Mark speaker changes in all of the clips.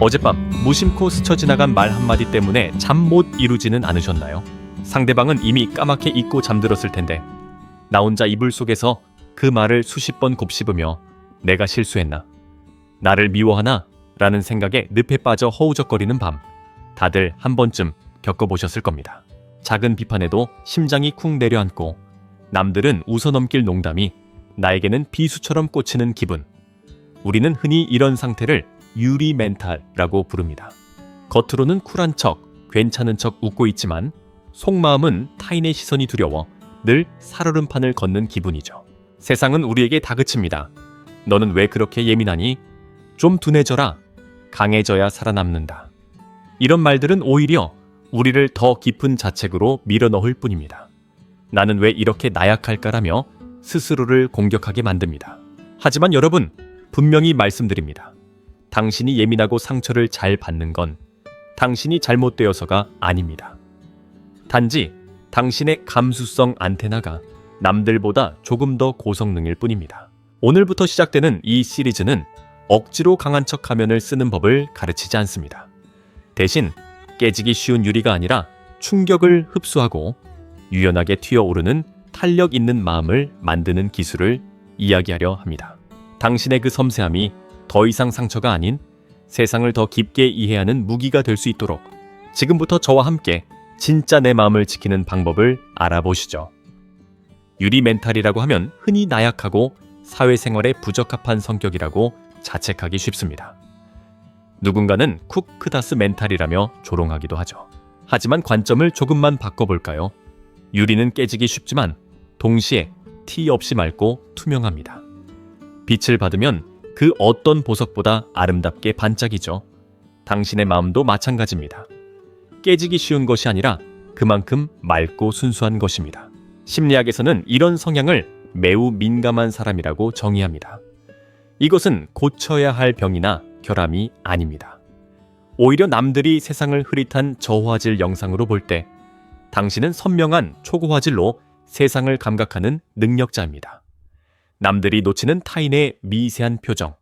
Speaker 1: 어젯밤 무심코 스쳐 지나간 말 한마디 때문에 잠 못 이루지는 않으셨나요? 상대방은 이미 까맣게 잊고 잠들었을 텐데 나 혼자 이불 속에서 그 말을 수십 번 곱씹으며 내가 실수했나? 나를 미워하나? 라는 생각에 늪에 빠져 허우적거리는 밤, 다들 한 번쯤 겪어보셨을 겁니다. 작은 비판에도 심장이 쿵 내려앉고 남들은 웃어넘길 농담이 나에게는 비수처럼 꽂히는 기분. 우리는 흔히 이런 상태를 유리 멘탈이라고 부릅니다. 겉으로는 쿨한 척, 괜찮은 척 웃고 있지만 속마음은 타인의 시선이 두려워 늘 살얼음판을 걷는 기분이죠. 세상은 우리에게 다그칩니다. 너는 왜 그렇게 예민하니? 좀 둔해져라. 강해져야 살아남는다. 이런 말들은 오히려 우리를 더 깊은 자책으로 밀어넣을 뿐입니다. 나는 왜 이렇게 나약할까라며 스스로를 공격하게 만듭니다. 하지만 여러분, 분명히 말씀드립니다. 당신이 예민하고 상처를 잘 받는 건 당신이 잘못되어서가 아닙니다. 단지 당신의 감수성 안테나가 남들보다 조금 더 고성능일 뿐입니다. 오늘부터 시작되는 이 시리즈는 억지로 강한 척 하면을 쓰는 법을 가르치지 않습니다. 대신 깨지기 쉬운 유리가 아니라 충격을 흡수하고 유연하게 튀어오르는 탄력 있는 마음을 만드는 기술을 이야기하려 합니다. 당신의 그 섬세함이 더 이상 상처가 아닌 세상을 더 깊게 이해하는 무기가 될 수 있도록 지금부터 저와 함께 진짜 내 마음을 지키는 방법을 알아보시죠. 유리 멘탈이라고 하면 흔히 나약하고 사회생활에 부적합한 성격이라고 자책하기 쉽습니다. 누군가는 쿠크다스 멘탈이라며 조롱하기도 하죠. 하지만 관점을 조금만 바꿔볼까요? 유리는 깨지기 쉽지만 동시에 티 없이 맑고 투명합니다. 빛을 받으면 그 어떤 보석보다 아름답게 반짝이죠. 당신의 마음도 마찬가지입니다. 깨지기 쉬운 것이 아니라 그만큼 맑고 순수한 것입니다. 심리학에서는 이런 성향을 매우 민감한 사람이라고 정의합니다. 이것은 고쳐야 할 병이나 결함이 아닙니다. 오히려 남들이 세상을 흐릿한 저화질 영상으로 볼 때 당신은 선명한 초고화질로 세상을 감각하는 능력자입니다. 남들이 놓치는 타인의 미세한 표정,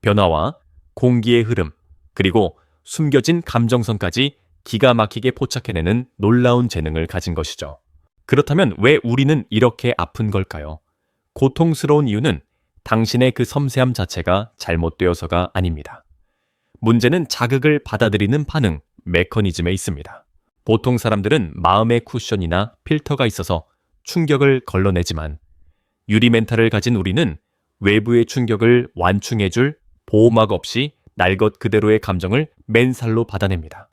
Speaker 1: 변화와 공기의 흐름, 그리고 숨겨진 감정선까지 기가 막히게 포착해내는 놀라운 재능을 가진 것이죠. 그렇다면 왜 우리는 이렇게 아픈 걸까요? 고통스러운 이유는 당신의 그 섬세함 자체가 잘못되어서가 아닙니다. 문제는 자극을 받아들이는 반응, 메커니즘에 있습니다. 보통 사람들은 마음의 쿠션이나 필터가 있어서 충격을 걸러내지만 유리 멘탈을 가진 우리는 외부의 충격을 완충해줄 보호막 없이 날 것 그대로의 감정을 맨살로 받아냅니다.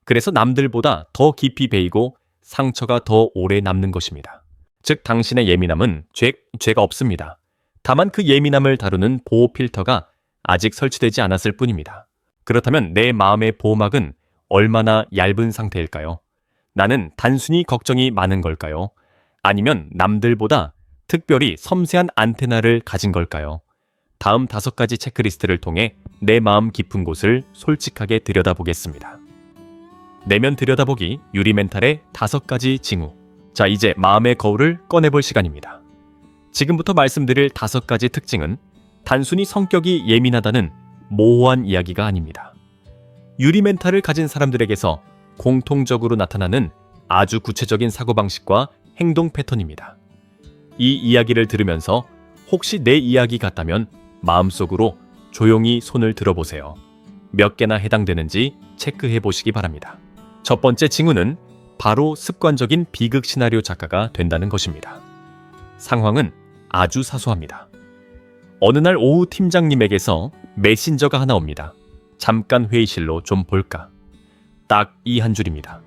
Speaker 1: 그래서 남들보다 더 깊이 베이고 상처가 더 오래 남는 것입니다. 즉 당신의 예민함은 죄가 없습니다. 다만 그 예민함을 다루는 보호 필터가 아직 설치되지 않았을 뿐입니다. 그렇다면 내 마음의 보호막은 얼마나 얇은 상태일까요? 나는 단순히 걱정이 많은 걸까요? 아니면 남들보다 특별히 섬세한 안테나를 가진 걸까요? 다음 5가지 체크리스트를 통해 내 마음 깊은 곳을 솔직하게 들여다보겠습니다. 내면 들여다보기 유리 멘탈의 5가지 징후. 자, 이제 마음의 거울을 꺼내볼 시간입니다. 지금부터 말씀드릴 5가지 특징은 단순히 성격이 예민하다는 모호한 이야기가 아닙니다. 유리 멘탈을 가진 사람들에게서 공통적으로 나타나는 아주 구체적인 사고방식과 행동 패턴입니다. 이 이야기를 들으면서 혹시 내 이야기 같다면 마음속으로 조용히 손을 들어보세요. 몇 개나 해당되는지 체크해 보시기 바랍니다. 첫 번째 징후는 바로 습관적인 비극 시나리오 작가가 된다는 것입니다. 상황은 아주 사소합니다. 어느 날 오후 팀장님에게서 메신저가 하나 옵니다. 잠깐 회의실로 좀 볼까? 딱 이 한 줄입니다.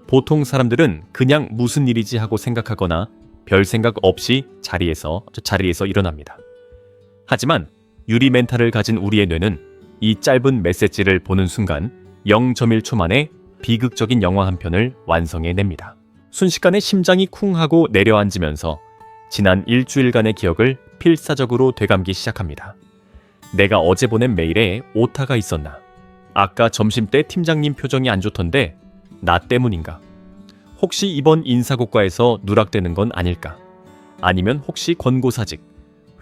Speaker 1: 보통 사람들은 그냥 무슨 일이지 하고 생각하거나 별 생각 없이 자리에서 일어납니다. 하지만 유리 멘탈을 가진 우리의 뇌는 이 짧은 메시지를 보는 순간 0.1초 만에 비극적인 영화 한 편을 완성해냅니다. 순식간에 심장이 쿵 하고 내려앉으면서 지난 일주일간의 기억을 필사적으로 되감기 시작합니다. 내가 어제 보낸 메일에 오타가 있었나? 아까 점심때 팀장님 표정이 안 좋던데 나 때문인가? 혹시 이번 인사고과에서 누락되는 건 아닐까? 아니면 혹시 권고사직,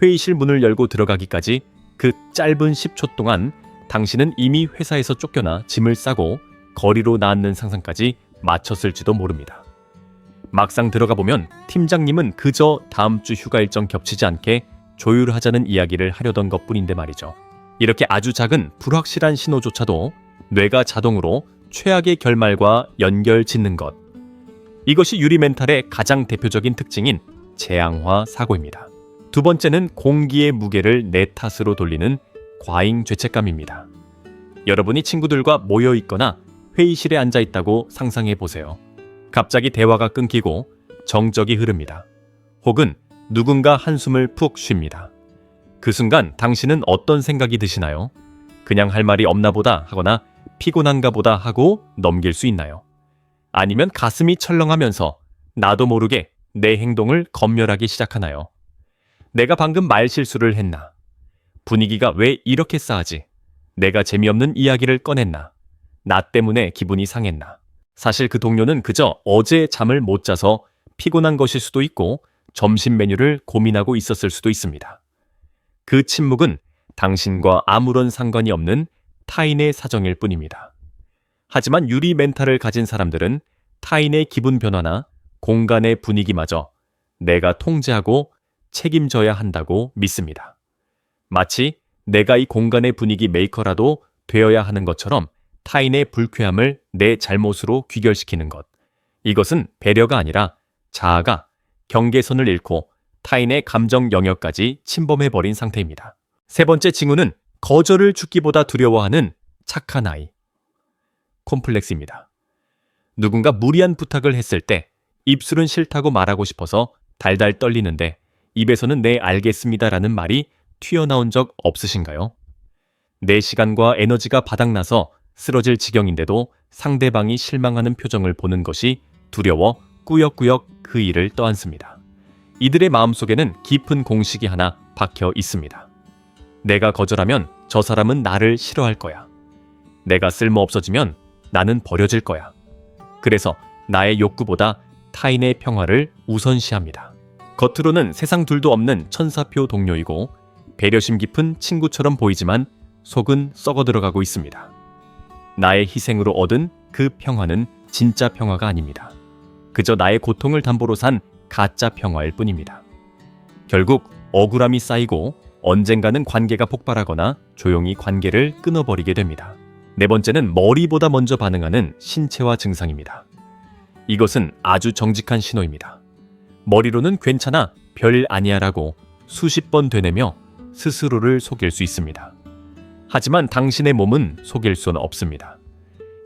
Speaker 1: 회의실 문을 열고 들어가기까지 그 짧은 10초 동안 당신은 이미 회사에서 쫓겨나 짐을 싸고 거리로 나앉는 상상까지 마쳤을지도 모릅니다. 막상 들어가 보면 팀장님은 그저 다음 주 휴가 일정 겹치지 않게 조율하자는 이야기를 하려던 것뿐인데 말이죠. 이렇게 아주 작은 불확실한 신호조차도 뇌가 자동으로 최악의 결말과 연결 짓는 것. 이것이 유리 멘탈의 가장 대표적인 특징인 재앙화 사고입니다. 두 번째는 공기의 무게를 내 탓으로 돌리는 과잉 죄책감입니다. 여러분이 친구들과 모여 있거나 회의실에 앉아 있다고 상상해 보세요. 갑자기 대화가 끊기고 정적이 흐릅니다. 혹은 누군가 한숨을 푹 쉽니다. 그 순간 당신은 어떤 생각이 드시나요? 그냥 할 말이 없나 보다 하거나 피곤한가 보다 하고 넘길 수 있나요? 아니면 가슴이 철렁하면서 나도 모르게 내 행동을 검열하기 시작하나요? 내가 방금 말실수를 했나? 분위기가 왜 이렇게 싸하지? 내가 재미없는 이야기를 꺼냈나? 나 때문에 기분이 상했나? 사실 그 동료는 그저 어제 잠을 못 자서 피곤한 것일 수도 있고 점심 메뉴를 고민하고 있었을 수도 있습니다. 그 침묵은 당신과 아무런 상관이 없는 타인의 사정일 뿐입니다. 하지만 유리 멘탈을 가진 사람들은 타인의 기분 변화나 공간의 분위기마저 내가 통제하고 책임져야 한다고 믿습니다. 마치 내가 이 공간의 분위기 메이커라도 되어야 하는 것처럼 타인의 불쾌함을 내 잘못으로 귀결시키는 것. 이것은 배려가 아니라 자아가 경계선을 잃고 타인의 감정 영역까지 침범해버린 상태입니다. 세 번째 징후는 거절을 죽기보다 두려워하는 착한 아이. 콤플렉스입니다. 누군가 무리한 부탁을 했을 때 입술은 싫다고 말하고 싶어서 달달 떨리는데 입에서는 네 알겠습니다라는 말이 튀어나온 적 없으신가요? 내 시간과 에너지가 바닥나서 쓰러질 지경인데도 상대방이 실망하는 표정을 보는 것이 두려워 꾸역꾸역 그 일을 떠안습니다. 이들의 마음속에는 깊은 공식이 하나 박혀 있습니다. 내가 거절하면 저 사람은 나를 싫어할 거야. 내가 쓸모없어지면 나는 버려질 거야. 그래서 나의 욕구보다 타인의 평화를 우선시합니다. 겉으로는 세상 둘도 없는 천사표 동료이고 배려심 깊은 친구처럼 보이지만 속은 썩어 들어가고 있습니다. 나의 희생으로 얻은 그 평화는 진짜 평화가 아닙니다. 그저 나의 고통을 담보로 산 가짜 평화일 뿐입니다. 결국 억울함이 쌓이고 언젠가는 관계가 폭발하거나 조용히 관계를 끊어버리게 됩니다. 네 번째는 머리보다 먼저 반응하는 신체화 증상입니다. 이것은 아주 정직한 신호입니다. 머리로는 괜찮아, 별 아니야 라고 수십 번 되뇌며 스스로를 속일 수 있습니다. 하지만 당신의 몸은 속일 수는 없습니다.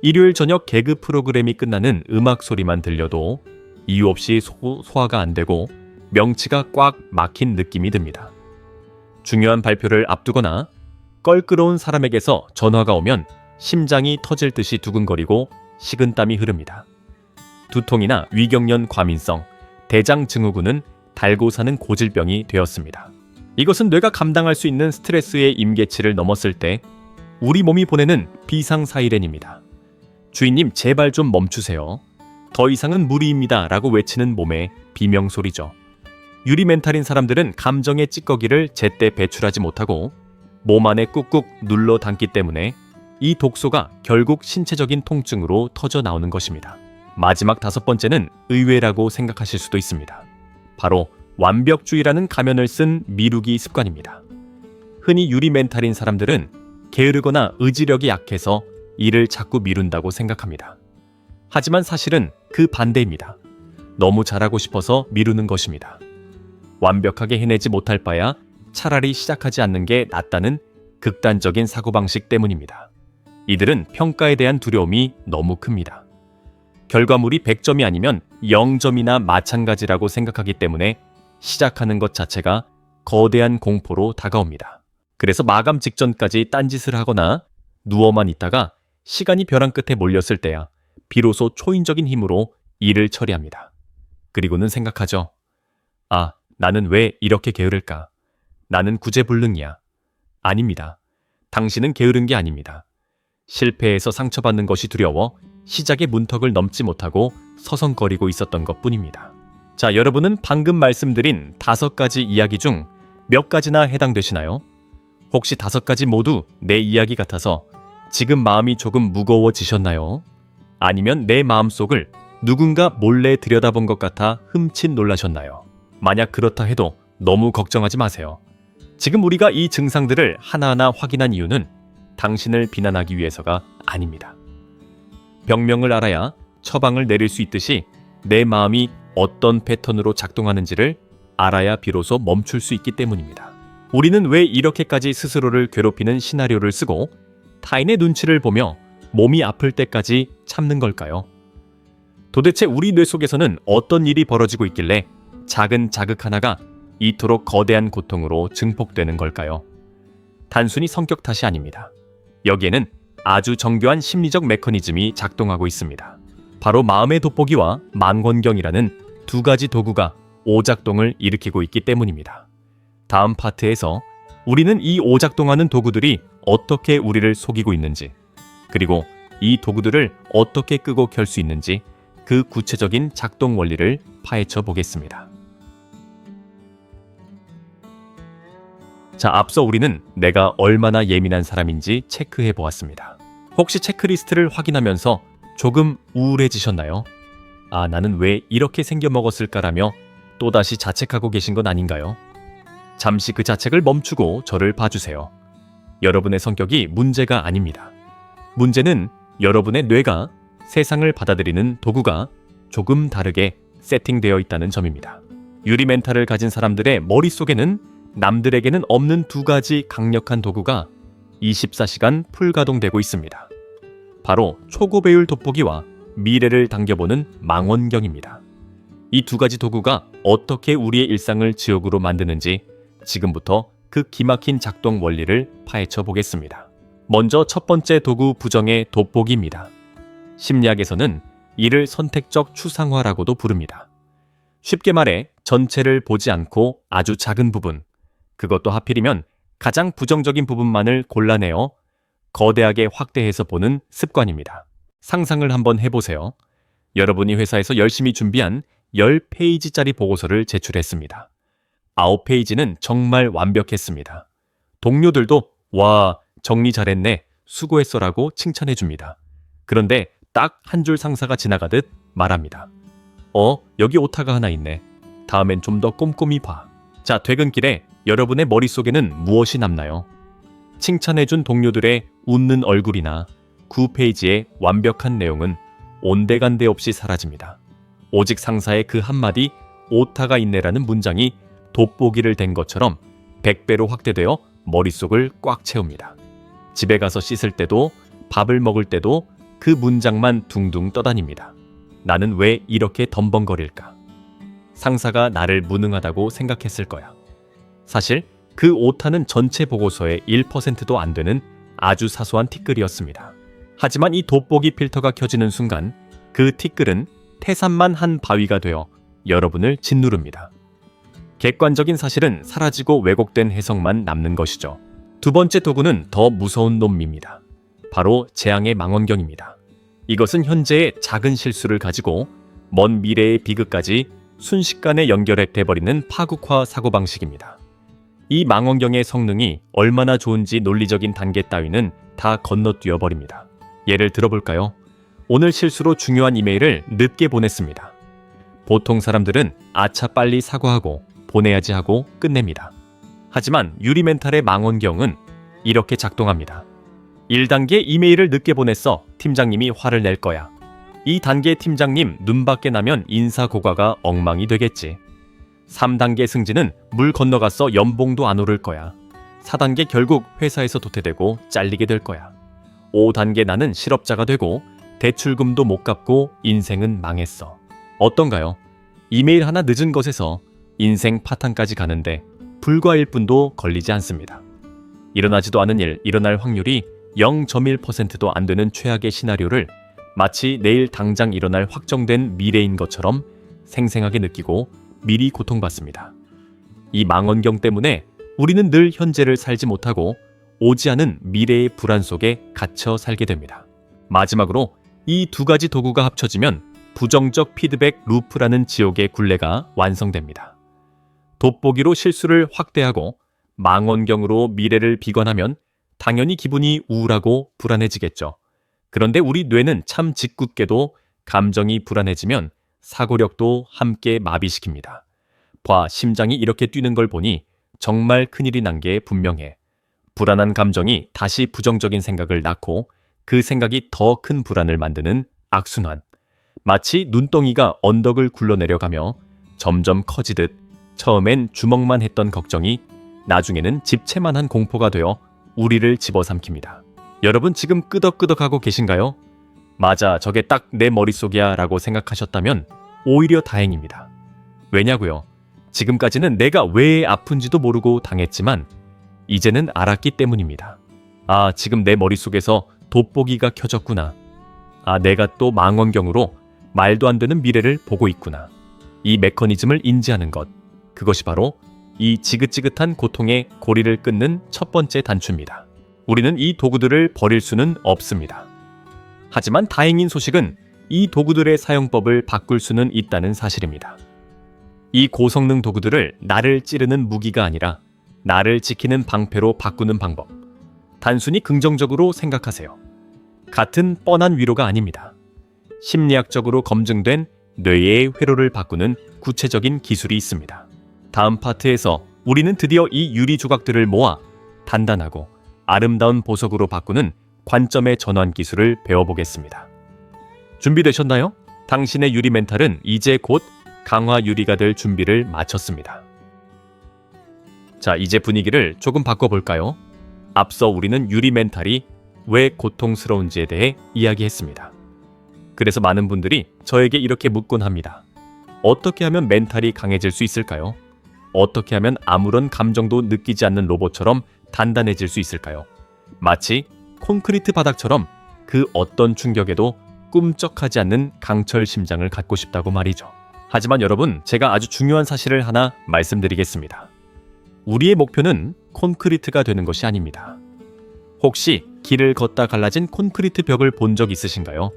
Speaker 1: 일요일 저녁 개그 프로그램이 끝나는 음악 소리만 들려도 이유 없이 소화가 안 되고 명치가 꽉 막힌 느낌이 듭니다. 중요한 발표를 앞두거나 껄끄러운 사람에게서 전화가 오면 심장이 터질 듯이 두근거리고 식은땀이 흐릅니다. 두통이나 위경련 과민성, 대장 증후군은 달고 사는 고질병이 되었습니다. 이것은 뇌가 감당할 수 있는 스트레스의 임계치를 넘었을 때 우리 몸이 보내는 비상사이렌입니다. 주인님 제발 좀 멈추세요. 더 이상은 무리입니다 라고 외치는 몸의 비명소리죠. 유리 멘탈인 사람들은 감정의 찌꺼기를 제때 배출하지 못하고 몸 안에 꾹꾹 눌러 담기 때문에 이 독소가 결국 신체적인 통증으로 터져 나오는 것입니다. 마지막 다섯 번째는 의외라고 생각하실 수도 있습니다. 바로 완벽주의라는 가면을 쓴 미루기 습관입니다. 흔히 유리 멘탈인 사람들은 게으르거나 의지력이 약해서 일을 자꾸 미룬다고 생각합니다. 하지만 사실은 그 반대입니다. 너무 잘하고 싶어서 미루는 것입니다. 완벽하게 해내지 못할 바야 차라리 시작하지 않는 게 낫다는 극단적인 사고방식 때문입니다. 이들은 평가에 대한 두려움이 너무 큽니다. 결과물이 100점이 아니면 0점이나 마찬가지라고 생각하기 때문에 시작하는 것 자체가 거대한 공포로 다가옵니다. 그래서 마감 직전까지 딴짓을 하거나 누워만 있다가 시간이 벼랑 끝에 몰렸을 때야 비로소 초인적인 힘으로 일을 처리합니다. 그리고는 생각하죠. 아, 나는 왜 이렇게 게으를까? 나는 구제불능이야. 아닙니다. 당신은 게으른 게 아닙니다. 실패해서 상처받는 것이 두려워 시작의 문턱을 넘지 못하고 서성거리고 있었던 것뿐입니다. 자, 여러분은 방금 말씀드린 5가지 이야기 중 몇 가지나 해당되시나요? 혹시 5가지 모두 내 이야기 같아서 지금 마음이 조금 무거워지셨나요? 아니면 내 마음속을 누군가 몰래 들여다본 것 같아 흠칫 놀라셨나요? 만약 그렇다 해도 너무 걱정하지 마세요. 지금 우리가 이 증상들을 하나하나 확인한 이유는 당신을 비난하기 위해서가 아닙니다. 병명을 알아야 처방을 내릴 수 있듯이 내 마음이 어떤 패턴으로 작동하는지를 알아야 비로소 멈출 수 있기 때문입니다. 우리는 왜 이렇게까지 스스로를 괴롭히는 시나리오를 쓰고 타인의 눈치를 보며 몸이 아플 때까지 참는 걸까요? 도대체 우리 뇌 속에서는 어떤 일이 벌어지고 있길래 작은 자극 하나가 이토록 거대한 고통으로 증폭되는 걸까요? 단순히 성격 탓이 아닙니다. 여기에는 아주 정교한 심리적 메커니즘이 작동하고 있습니다. 바로 마음의 돋보기와 망원경이라는 2가지 도구가 오작동을 일으키고 있기 때문입니다. 다음 파트에서 우리는 이 오작동하는 도구들이 어떻게 우리를 속이고 있는지, 그리고 이 도구들을 어떻게 끄고 켤 수 있는지 그 구체적인 작동 원리를 파헤쳐 보겠습니다. 자, 앞서 우리는 내가 얼마나 예민한 사람인지 체크해 보았습니다. 혹시 체크리스트를 확인하면서 조금 우울해지셨나요? 아, 나는 왜 이렇게 생겨먹었을까라며 또다시 자책하고 계신 건 아닌가요? 잠시 그 자책을 멈추고 저를 봐주세요. 여러분의 성격이 문제가 아닙니다. 문제는 여러분의 뇌가 세상을 받아들이는 도구가 조금 다르게 세팅되어 있다는 점입니다. 유리 멘탈을 가진 사람들의 머릿속에는 남들에게는 없는 2가지 강력한 도구가 24시간 풀가동되고 있습니다. 바로 초고배율 돋보기와 미래를 당겨보는 망원경입니다. 이 2가지 도구가 어떻게 우리의 일상을 지옥으로 만드는지 지금부터 그 기막힌 작동 원리를 파헤쳐 보겠습니다. 먼저 첫 번째 도구 부정의 돋보기입니다. 심리학에서는 이를 선택적 추상화라고도 부릅니다. 쉽게 말해 전체를 보지 않고 아주 작은 부분, 그것도 하필이면 가장 부정적인 부분만을 골라내어 거대하게 확대해서 보는 습관입니다. 상상을 한번 해보세요. 여러분이 회사에서 열심히 준비한 10페이지짜리 보고서를 제출했습니다. 9페이지는 정말 완벽했습니다. 동료들도 와, 정리 잘했네, 수고했어라고 칭찬해줍니다. 그런데 딱 한 줄 상사가 지나가듯 말합니다. 여기 오타가 하나 있네. 다음엔 좀 더 꼼꼼히 봐. 자, 퇴근길에 여러분의 머릿속에는 무엇이 남나요? 칭찬해준 동료들의 웃는 얼굴이나 9페이지의 완벽한 내용은 온데간데 없이 사라집니다. 오직 상사의 그 한마디 오타가 있네라는 문장이 돋보기를 댄 것처럼 100배로 확대되어 머릿속을 꽉 채웁니다. 집에 가서 씻을 때도 밥을 먹을 때도 그 문장만 둥둥 떠다닙니다. 나는 왜 이렇게 덤벙거릴까? 상사가 나를 무능하다고 생각했을 거야. 사실 그 오타는 전체 보고서의 1%도 안 되는 아주 사소한 티끌이었습니다. 하지만 이 돋보기 필터가 켜지는 순간 그 티끌은 태산만 한 바위가 되어 여러분을 짓누릅니다. 객관적인 사실은 사라지고 왜곡된 해석만 남는 것이죠. 2번째 도구는 더 무서운 놈입니다. 바로 재앙의 망원경입니다. 이것은 현재의 작은 실수를 가지고 먼 미래의 비극까지 순식간에 연결해버리는 파국화 사고방식입니다. 이 망원경의 성능이 얼마나 좋은지 논리적인 단계 따위는 다 건너뛰어 버립니다. 예를 들어볼까요? 오늘 실수로 중요한 이메일을 늦게 보냈습니다. 보통 사람들은 아차 빨리 사과하고 보내야지 하고 끝냅니다. 하지만 유리멘탈의 망원경은 이렇게 작동합니다. 1단계 이메일을 늦게 보냈어. 팀장님이 화를 낼 거야. 2단계 팀장님 눈 밖에 나면 인사고과가 엉망이 되겠지. 3단계 승진은 물 건너갔어. 연봉도 안 오를 거야. 4단계 결국 회사에서 도태되고 잘리게 될 거야. 5단계 나는 실업자가 되고 대출금도 못 갚고 인생은 망했어. 어떤가요? 이메일 하나 늦은 것에서 인생 파탄까지 가는데 불과 1분도 걸리지 않습니다. 일어나지도 않은 일, 일어날 확률이 0.1%도 안 되는 최악의 시나리오를 마치 내일 당장 일어날 확정된 미래인 것처럼 생생하게 느끼고 미리 고통받습니다. 이 망원경 때문에 우리는 늘 현재를 살지 못하고 오지 않은 미래의 불안 속에 갇혀 살게 됩니다. 마지막으로 이 2가지 도구가 합쳐지면 부정적 피드백 루프라는 지옥의 굴레가 완성됩니다. 돋보기로 실수를 확대하고 망원경으로 미래를 비관하면 당연히 기분이 우울하고 불안해지겠죠. 그런데 우리 뇌는 참 짓궂게도 감정이 불안해지면 사고력도 함께 마비시킵니다. 봐, 심장이 이렇게 뛰는 걸 보니 정말 큰일이 난 게 분명해. 불안한 감정이 다시 부정적인 생각을 낳고 그 생각이 더 큰 불안을 만드는 악순환. 마치 눈덩이가 언덕을 굴러내려가며 점점 커지듯 처음엔 주먹만 했던 걱정이 나중에는 집채만한 공포가 되어 우리를 집어삼킵니다. 여러분 지금 끄덕끄덕하고 계신가요? 맞아, 저게 딱 내 머릿속이야 라고 생각하셨다면 오히려 다행입니다. 왜냐고요? 지금까지는 내가 왜 아픈지도 모르고 당했지만 이제는 알았기 때문입니다. 아, 지금 내 머릿속에서 돋보기가 켜졌구나. 아, 내가 또 망원경으로 말도 안 되는 미래를 보고 있구나. 이 메커니즘을 인지하는 것, 그것이 바로 이 지긋지긋한 고통의 고리를 끊는 첫 번째 단추입니다. 우리는 이 도구들을 버릴 수는 없습니다. 하지만 다행인 소식은 이 도구들의 사용법을 바꿀 수는 있다는 사실입니다. 이 고성능 도구들을 나를 찌르는 무기가 아니라 나를 지키는 방패로 바꾸는 방법. 단순히 긍정적으로 생각하세요. 같은 뻔한 위로가 아닙니다. 심리학적으로 검증된 뇌의 회로를 바꾸는 구체적인 기술이 있습니다. 다음 파트에서 우리는 드디어 이 유리 조각들을 모아 단단하고 아름다운 보석으로 바꾸는 관점의 전환 기술을 배워보겠습니다. 준비되셨나요? 당신의 유리 멘탈은 이제 곧 강화 유리가 될 준비를 마쳤습니다. 자, 이제 분위기를 조금 바꿔볼까요? 앞서 우리는 유리 멘탈이 왜 고통스러운지에 대해 이야기했습니다. 그래서 많은 분들이 저에게 이렇게 묻곤 합니다. 어떻게 하면 멘탈이 강해질 수 있을까요? 어떻게 하면 아무런 감정도 느끼지 않는 로봇처럼 단단해질 수 있을까요? 마치 콘크리트 바닥처럼 그 어떤 충격에도 꿈쩍하지 않는 강철 심장을 갖고 싶다고 말이죠. 하지만 여러분, 제가 아주 중요한 사실을 하나 말씀드리겠습니다. 우리의 목표는 콘크리트가 되는 것이 아닙니다. 혹시 길을 걷다 갈라진 콘크리트 벽을 본 적 있으신가요?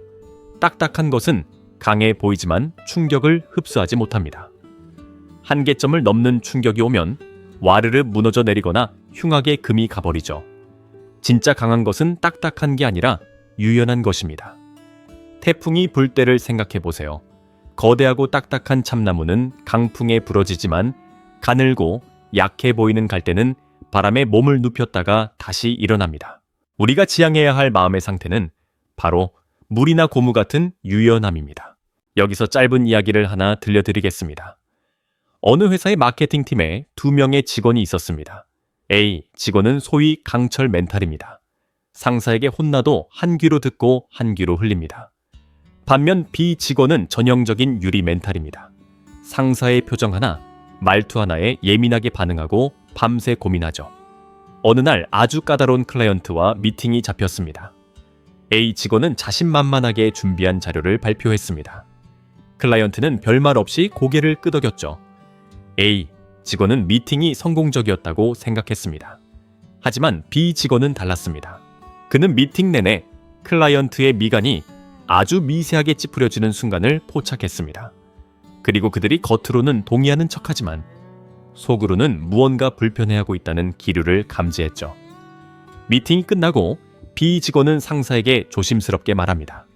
Speaker 1: 딱딱한 것은 강해 보이지만 충격을 흡수하지 못합니다. 한계점을 넘는 충격이 오면 와르르 무너져 내리거나 흉하게 금이 가버리죠. 진짜 강한 것은 딱딱한 게 아니라 유연한 것입니다. 태풍이 불 때를 생각해 보세요. 거대하고 딱딱한 참나무는 강풍에 부러지지만 가늘고 약해 보이는 갈대는 바람에 몸을 눕혔다가 다시 일어납니다. 우리가 지향해야 할 마음의 상태는 바로 물이나 고무 같은 유연함입니다. 여기서 짧은 이야기를 하나 들려드리겠습니다. 어느 회사의 마케팅팀에 2명의 직원이 있었습니다. A 직원은 소위 강철 멘탈입니다. 상사에게 혼나도 한 귀로 듣고 한 귀로 흘립니다. 반면 B 직원은 전형적인 유리 멘탈입니다. 상사의 표정 하나, 말투 하나에 예민하게 반응하고 밤새 고민하죠. 어느 날 아주 까다로운 클라이언트와 미팅이 잡혔습니다. A 직원은 자신만만하게 준비한 자료를 발표했습니다. 클라이언트는 별말 없이 고개를 끄덕였죠. A 직원은 미팅이 성공적이었다고 생각했습니다. 하지만 B 직원은 달랐습니다. 그는 미팅 내내 클라이언트의 미간이 아주 미세하게 찌푸려지는 순간을 포착했습니다. 그리고 그들이 겉으로는 동의하는 척하지만 속으로는 무언가 불편해하고 있다는 기류를 감지했죠. 미팅이 끝나고 B 직원은 상사에게 조심스럽게 말합니다.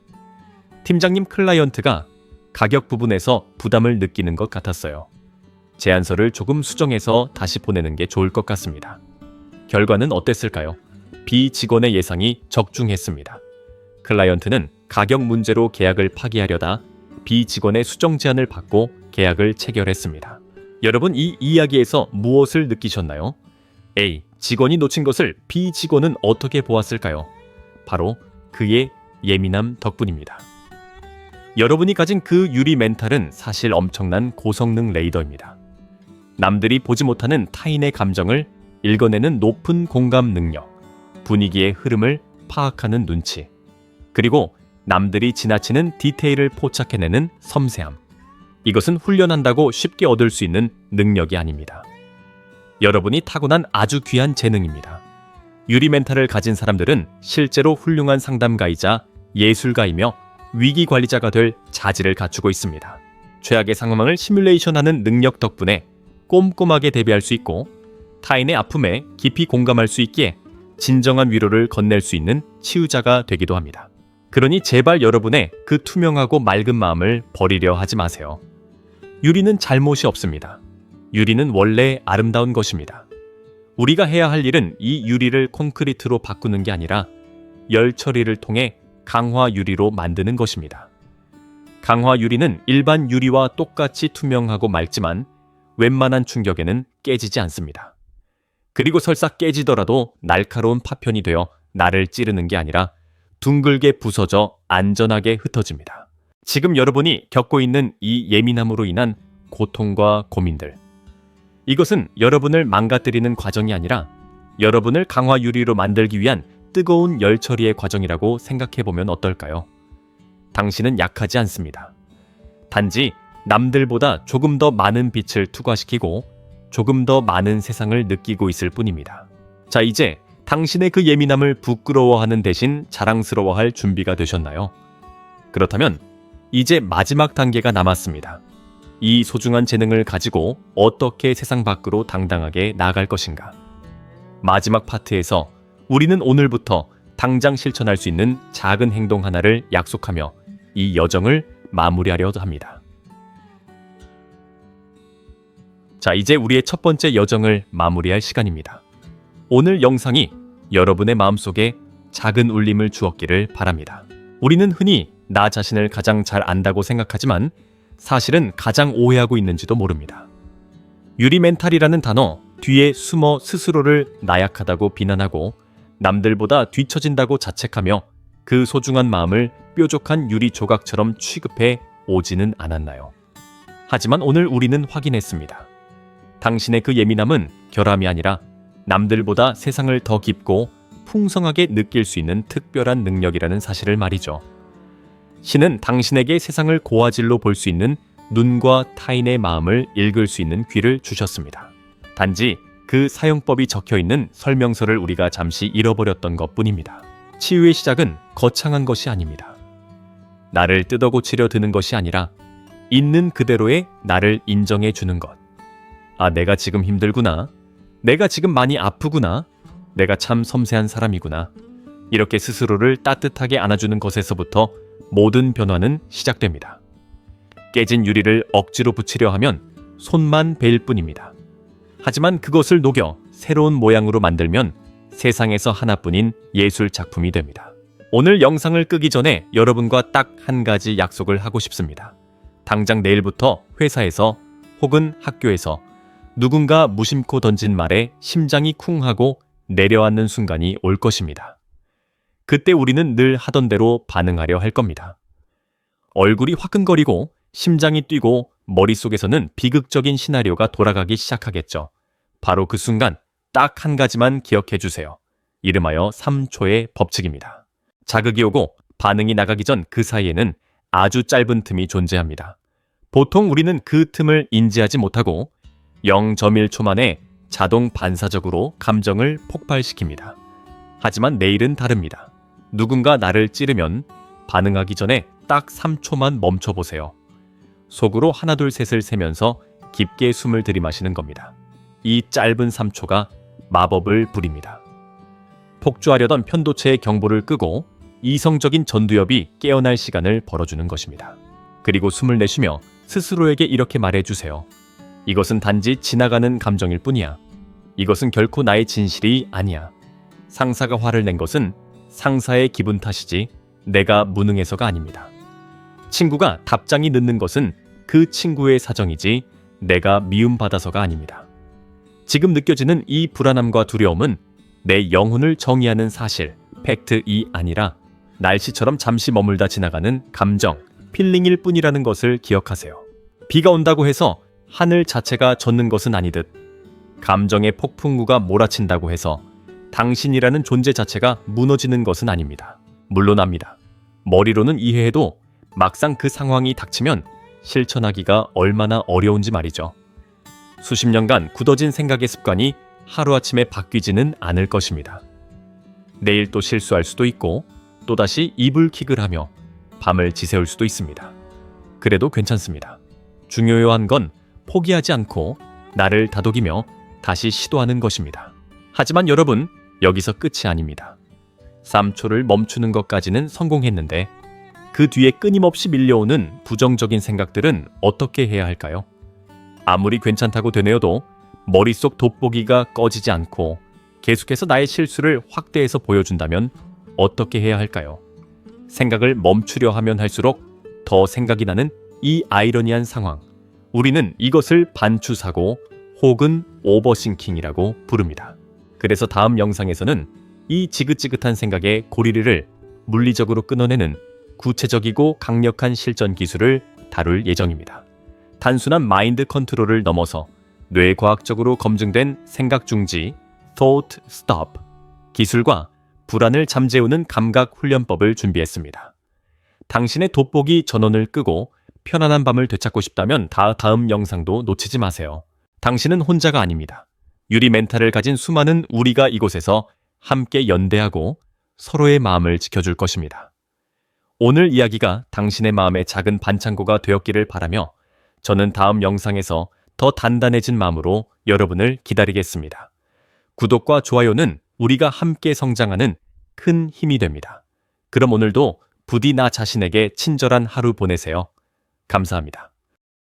Speaker 1: 팀장님, 클라이언트가 가격 부분에서 부담을 느끼는 것 같았어요. 제안서를 조금 수정해서 다시 보내는 게 좋을 것 같습니다. 결과는 어땠을까요? B 직원의 예상이 적중했습니다. 클라이언트는 가격 문제로 계약을 파기하려다 B 직원의 수정 제안을 받고 계약을 체결했습니다. 여러분, 이 이야기에서 무엇을 느끼셨나요? A. 직원이 놓친 것을 B 직원은 어떻게 보았을까요? 바로 그의 예민함 덕분입니다. 여러분이 가진 그 유리 멘탈은 사실 엄청난 고성능 레이더입니다. 남들이 보지 못하는 타인의 감정을 읽어내는 높은 공감 능력, 분위기의 흐름을 파악하는 눈치, 그리고 남들이 지나치는 디테일을 포착해내는 섬세함. 이것은 훈련한다고 쉽게 얻을 수 있는 능력이 아닙니다. 여러분이 타고난 아주 귀한 재능입니다. 유리 멘탈을 가진 사람들은 실제로 훌륭한 상담가이자 예술가이며 위기관리자가 될 자질을 갖추고 있습니다. 최악의 상황을 시뮬레이션하는 능력 덕분에 꼼꼼하게 대비할 수 있고 타인의 아픔에 깊이 공감할 수 있기에 진정한 위로를 건넬 수 있는 치유자가 되기도 합니다. 그러니 제발 여러분의 그 투명하고 맑은 마음을 버리려 하지 마세요. 유리는 잘못이 없습니다. 유리는 원래 아름다운 것입니다. 우리가 해야 할 일은 이 유리를 콘크리트로 바꾸는 게 아니라 열 처리를 통해 강화 유리로 만드는 것입니다. 강화 유리는 일반 유리와 똑같이 투명하고 맑지만 웬만한 충격에는 깨지지 않습니다. 그리고 설사 깨지더라도 날카로운 파편이 되어 나를 찌르는 게 아니라 둥글게 부서져 안전하게 흩어집니다. 지금 여러분이 겪고 있는 이 예민함으로 인한 고통과 고민들, 이것은 여러분을 망가뜨리는 과정이 아니라 여러분을 강화 유리로 만들기 위한 뜨거운 열 처리의 과정이라고 생각해보면 어떨까요? 당신은 약하지 않습니다. 단지 남들보다 조금 더 많은 빛을 투과시키고 조금 더 많은 세상을 느끼고 있을 뿐입니다. 자, 이제 당신의 그 예민함을 부끄러워하는 대신 자랑스러워할 준비가 되셨나요? 그렇다면 이제 마지막 단계가 남았습니다. 이 소중한 재능을 가지고 어떻게 세상 밖으로 당당하게 나아갈 것인가? 마지막 파트에서 우리는 오늘부터 당장 실천할 수 있는 작은 행동 하나를 약속하며 이 여정을 마무리하려 합니다. 자, 이제 우리의 첫 번째 여정을 마무리할 시간입니다. 오늘 영상이 여러분의 마음속에 작은 울림을 주었기를 바랍니다. 우리는 흔히 나 자신을 가장 잘 안다고 생각하지만 사실은 가장 오해하고 있는지도 모릅니다. 유리 멘탈이라는 단어 뒤에 숨어 스스로를 나약하다고 비난하고 남들보다 뒤처진다고 자책하며 그 소중한 마음을 뾰족한 유리 조각처럼 취급해 오지는 않았나요? 하지만 오늘 우리는 확인했습니다. 당신의 그 예민함은 결함이 아니라 남들보다 세상을 더 깊고 풍성하게 느낄 수 있는 특별한 능력이라는 사실을 말이죠. 신은 당신에게 세상을 고화질로 볼 수 있는 눈과 타인의 마음을 읽을 수 있는 귀를 주셨습니다. 단지 그 사용법이 적혀있는 설명서를 우리가 잠시 잃어버렸던 것뿐입니다. 치유의 시작은 거창한 것이 아닙니다. 나를 뜯어고치려 드는 것이 아니라 있는 그대로의 나를 인정해 주는 것. 아, 내가 지금 힘들구나. 내가 지금 많이 아프구나. 내가 참 섬세한 사람이구나. 이렇게 스스로를 따뜻하게 안아주는 것에서부터 모든 변화는 시작됩니다. 깨진 유리를 억지로 붙이려 하면 손만 베일 뿐입니다. 하지만 그것을 녹여 새로운 모양으로 만들면 세상에서 하나뿐인 예술 작품이 됩니다. 오늘 영상을 끄기 전에 여러분과 딱 한 가지 약속을 하고 싶습니다. 당장 내일부터 회사에서 혹은 학교에서 누군가 무심코 던진 말에 심장이 쿵 하고 내려앉는 순간이 올 것입니다. 그때 우리는 늘 하던 대로 반응하려 할 겁니다. 얼굴이 화끈거리고 심장이 뛰고 머릿속에서는 비극적인 시나리오가 돌아가기 시작하겠죠. 바로 그 순간 딱 한 가지만 기억해 주세요. 이름하여 3초의 법칙입니다. 자극이 오고 반응이 나가기 전 그 사이에는 아주 짧은 틈이 존재합니다. 보통 우리는 그 틈을 인지하지 못하고 0.1초 만에 자동 반사적으로 감정을 폭발시킵니다. 하지만 내일은 다릅니다. 누군가 나를 찌르면 반응하기 전에 딱 3초만 멈춰보세요. 속으로 하나 둘 셋을 세면서 깊게 숨을 들이마시는 겁니다. 이 짧은 3초가 마법을 부립니다. 폭주하려던 편도체의 경보를 끄고 이성적인 전두엽이 깨어날 시간을 벌어주는 것입니다. 그리고 숨을 내쉬며 스스로에게 이렇게 말해주세요. 이것은 단지 지나가는 감정일 뿐이야. 이것은 결코 나의 진실이 아니야. 상사가 화를 낸 것은 상사의 기분 탓이지 내가 무능해서가 아닙니다. 친구가 답장이 늦는 것은 그 친구의 사정이지 내가 미움받아서가 아닙니다. 지금 느껴지는 이 불안함과 두려움은 내 영혼을 정의하는 사실, 팩트이 아니라 날씨처럼 잠시 머물다 지나가는 감정, 필링일 뿐이라는 것을 기억하세요. 비가 온다고 해서 하늘 자체가 젖는 것은 아니듯 감정의 폭풍우가 몰아친다고 해서 당신이라는 존재 자체가 무너지는 것은 아닙니다. 물론 압니다. 머리로는 이해해도 막상 그 상황이 닥치면 실천하기가 얼마나 어려운지 말이죠. 수십 년간 굳어진 생각의 습관이 하루아침에 바뀌지는 않을 것입니다. 내일 또 실수할 수도 있고 또다시 이불킥을 하며 밤을 지새울 수도 있습니다. 그래도 괜찮습니다. 중요한 건 포기하지 않고 나를 다독이며 다시 시도하는 것입니다. 하지만 여러분, 여기서 끝이 아닙니다. 3초를 멈추는 것까지는 성공했는데 그 뒤에 끊임없이 밀려오는 부정적인 생각들은 어떻게 해야 할까요? 아무리 괜찮다고 되뇌어도 머릿속 돋보기가 꺼지지 않고 계속해서 나의 실수를 확대해서 보여준다면 어떻게 해야 할까요? 생각을 멈추려 하면 할수록 더 생각이 나는 이 아이러니한 상황. 우리는 이것을 반추사고 혹은 오버싱킹이라고 부릅니다. 그래서 다음 영상에서는 이 지긋지긋한 생각의 고리를 물리적으로 끊어내는 구체적이고 강력한 실전 기술을 다룰 예정입니다. 단순한 마인드 컨트롤을 넘어서 뇌과학적으로 검증된 생각 중지, thought stop 기술과 불안을 잠재우는 감각 훈련법을 준비했습니다. 당신의 돋보기 전원을 끄고 편안한 밤을 되찾고 싶다면 다음 영상도 놓치지 마세요. 당신은 혼자가 아닙니다. 유리 멘탈을 가진 수많은 우리가 이곳에서 함께 연대하고 서로의 마음을 지켜줄 것입니다. 오늘 이야기가 당신의 마음의 작은 반창고가 되었기를 바라며 저는 다음 영상에서 더 단단해진 마음으로 여러분을 기다리겠습니다. 구독과 좋아요는 우리가 함께 성장하는 큰 힘이 됩니다. 그럼 오늘도 부디 나 자신에게 친절한 하루 보내세요. 감사합니다.